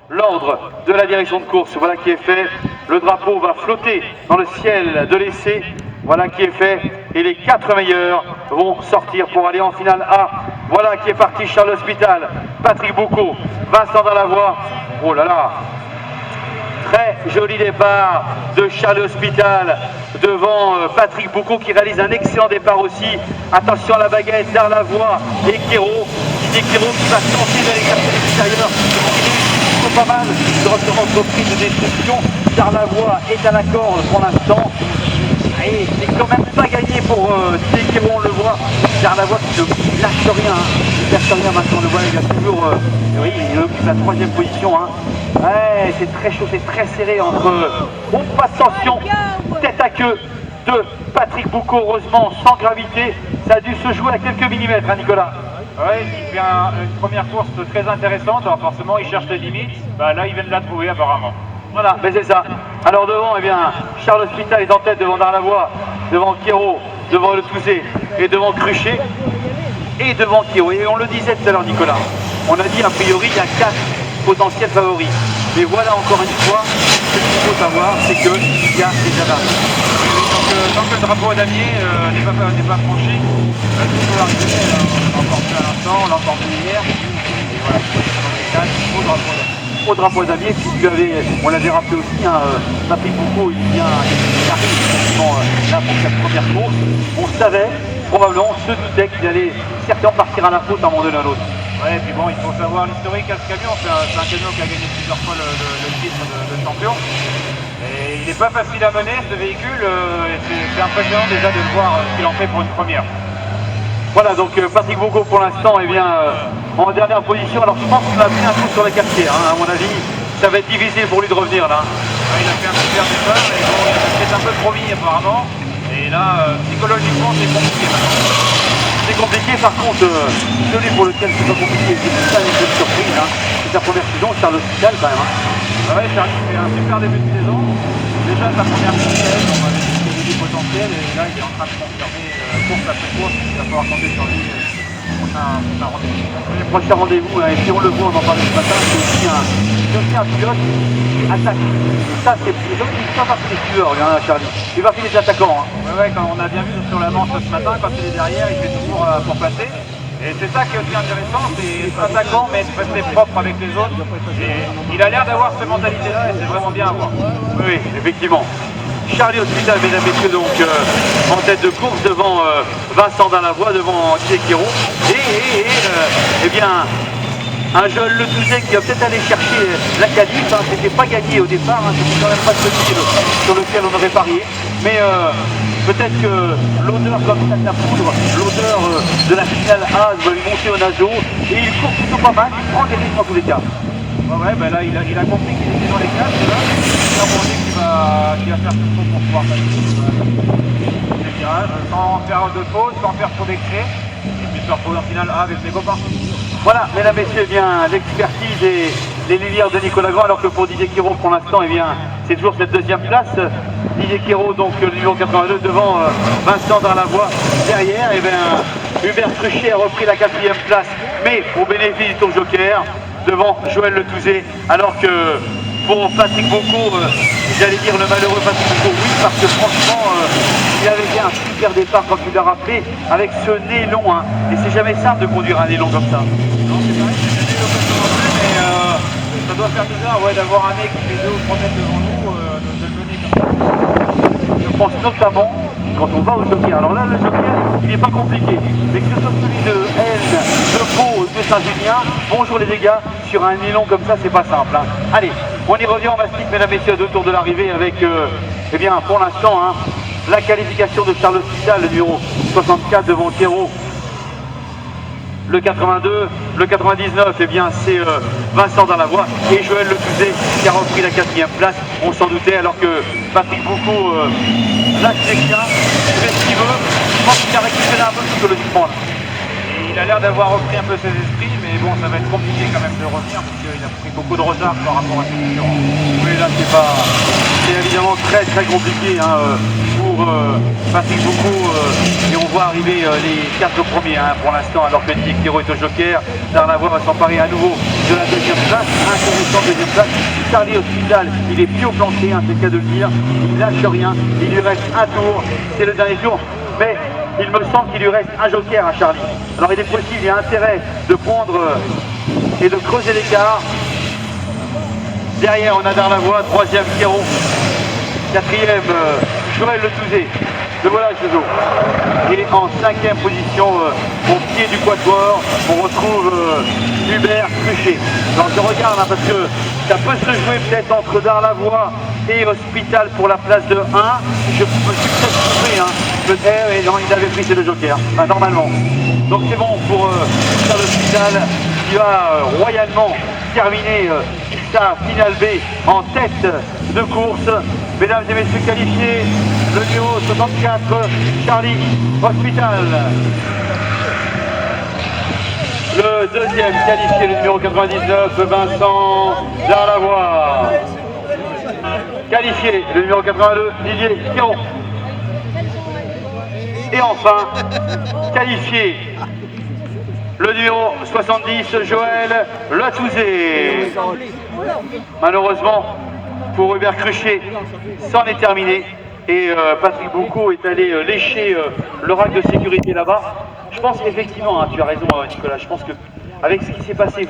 l'ordre de la direction de course, voilà qui est fait. Le drapeau va flotter dans le ciel de l'essai, voilà qui est fait. Et les 4 meilleurs vont sortir pour aller en finale A. Voilà qui est parti Charles Hospital, Patrick Boucaud, Vincent Dalavoie. Oh là là, très joli départ de Charles Hospital devant Patrick Boucaud qui réalise un excellent départ aussi. Attention à la baguette, Darlavoie et Kéro. Didier Kéro qui va tenter d'aller chercher l'extérieur. Pas mal de entreprise de destruction. Darlavoie est à la corde pour l'instant. Et c'est quand même pas gagné pour Didier Kéro, on le voit. Darlavoie qui ne lâche rien. Il ne lâche rien maintenant, on le voit, il a toujours. Oui, il occupe la 3e position. Hein. Ouais, c'est très chaud, c'est très serré entre Ascension, tête à queue de Patrick Boucaud, heureusement sans gravité. Ça a dû se jouer à quelques millimètres, hein, Nicolas. Oui, il fait une première course très intéressante, alors forcément il cherche les limites, là il vient de la trouver apparemment. Voilà, mais c'est ça. Alors devant, eh bien, Charles Hospital est en tête devant Darlavoie, devant Kéro, devant Le Touzé et devant Cruchet et devant Kéro. Et on le disait tout à l'heure, Nicolas, on a dit a priori il y a 4 potentiels favoris. Mais voilà encore une fois, ce qu'il faut savoir, c'est qu'il y a des avaries. Tant que le drapeau à damier n'est pas franchi, tout peut arriver. On l'a encore vu à l'instant, on l'a encore vu hier. Et voilà, au drapeau damier, on l'avait rappelé aussi, hein, Patrick Boucaud, il arrive effectivement là pour cette première course. On savait, probablement, on se doutait qu'il allait certainement partir à la faute à un moment donné à l'autre. Ouais, et puis bon, il faut savoir l'historique à ce camion. C'est un camion qui a gagné plusieurs fois le titre de champion. Et il n'est pas facile à mener ce véhicule, c'est impressionnant déjà de voir ce qu'il en fait pour une première. Voilà, donc Patrick Boucaud pour l'instant est bien en dernière position. Alors je pense qu'il a pris un coup sur les quartiers, hein, à mon avis. Ça va être difficile pour lui de revenir là. Ouais, il a fait un super départ, mais bon, il a peut-être un peu trop mis apparemment. Et là, psychologiquement, c'est compliqué maintenant. C'est compliqué, par contre, celui pour lequel c'est pas compliqué, c'est ça une bonne surprise. Hein. C'est sa première saison, Charles Hospital quand même. Hein. Ouais, Charlie fait un super début de saison. Déjà sa première saison, on avait dit qu'il y avait du potentiel et là il est en train de confirmer course après course. Il va falloir compter sur lui pour un rendez-vous. Le prochain rendez-vous, hein, et si on le voit, on en parlait ce matin, c'est aussi un pilote qui attaque. Et ça, c'est il ne pas partie des tueurs, hein, Charlie. Il va finir des attaquants. Hein. Ouais, quand on a bien vu sur la manche ce matin, quand il est derrière, il fait toujours pour passer. Et c'est ça qui est aussi intéressant, c'est être attaquant mais être resté propre avec les autres. Et il a l'air d'avoir cette mentalité-là et c'est vraiment bien à voir. Oui, effectivement. Charlie Hospital, mesdames et messieurs, donc en tête de course devant Vincent Dalavoie, devant Didier Kéro. Et bien, un jeune Le Touzé qui va peut-être aller chercher la qualif. Hein, c'était pas gagné au départ, hein, c'était quand même pas celui sur lequel on aurait parié. Mais peut-être que l'odeur comme ça de la poudre, l'odeur de la finale A va lui monter au naseau. Et il court plutôt pas mal, il prend des risques en tous les cas. Ouais, ben là il a compris qu'il était dans les cases, là. Il a demandé qu'il va faire tout pour pouvoir passer les virages, sans faire de faute, sans faire trop d'excès, et puis se retrouver en finale A avec ses copains. Voilà, mesdames, messieurs, eh bien l'expertise et les lumières de Nicolas Grand, alors que pour Didier Kéro, pour l'instant, eh bien, c'est toujours cette deuxième place. Didier Kéro, donc le numéro 82, devant Vincent Darlavoie. Derrière, eh bien, Hubert Cruchet a repris la 4e place, mais au bénéfice du tour joker, devant Joël Le Touzé, alors que pour Patrick Boucaud, j'allais dire le malheureux Patrick Boucaud, oui, parce que franchement, il avait fait un super départ, comme tu l'as rappelé, avec ce nez long, hein, et c'est jamais simple de conduire un nez long comme ça. Non, c'est vrai, j'ai jamais eu l'occasion non plus, mais ça doit faire bizarre d'avoir un nez qui fait 2 ou 3 mètres devant nous, de le donner comme ça. Je pense notamment quand on va au joker. Alors là, le joker, il n'est pas compliqué. Mais que ce soit celui de N, de Pau, de Saint-Julien, bonjour les dégâts, sur un nylon comme ça, c'est pas simple. Hein. Allez, on y revient en mastic, mesdames et messieurs, à 2 tours de l'arrivée avec, eh bien, pour l'instant, hein, la qualification de Charles Hospital, le numéro 64 devant Kéro. Le 82, le 99, eh bien c'est Vincent Dalavoie et Joël Le Touzé qui a repris la 4e place, on s'en doutait, alors que Patrick Boucaud lâche les chiens, fait ce qu'il veut, je pense qu'il a récupéré un peu psychologiquement là. Il a l'air d'avoir repris un peu ses esprits, mais bon, ça va être compliqué quand même de revenir, parce qu'il a pris beaucoup de retard par rapport à ses concurrents. Oui, là c'est évidemment très compliqué hein, pour pour Patrick Boucaud et on voit arriver les 4 premiers pour l'instant, alors que Didier Quiro est au joker. Darlavoie va s'emparer à nouveau de la deuxième place, intéressant deuxième place. Charlie Hospital, il est pied au plancher, c'est le cas de le dire, il lâche rien, il lui reste un tour, c'est le dernier tour, mais il me semble qu'il lui reste un joker à Charlie. Alors il est possible, il y a intérêt de prendre et de creuser l'écart. Derrière on a Darlavoie, troisième Quiro, quatrième Joël Le Touzé. Le voilà Jojo. Et en cinquième position au pied du quatuor, on retrouve Hubert Cruchet. Alors je regarde parce que ça peut se jouer peut-être entre Darlavoie et Hospital pour la place de 1. Je me suis peut-être trompé, mais non, il avait pris ses deux jokers, normalement. Donc c'est bon pour Charles Hospital qui va royalement terminer sa finale B en tête de course. Mesdames et messieurs qualifiés, le numéro 64, Charlie Hospital. Le deuxième qualifié, le numéro 99, Vincent Darlavoie. Qualifié, le numéro 82, Didier Quiro. Et enfin, qualifié, le numéro 70, Joël Le Touzé. Malheureusement, pour Hubert Cruchet, c'en est terminé. Et Patrick Boucaud est allé lécher le rack de sécurité là-bas. Je pense qu'effectivement, tu as raison Nicolas, je pense qu'avec ce qui s'est passé,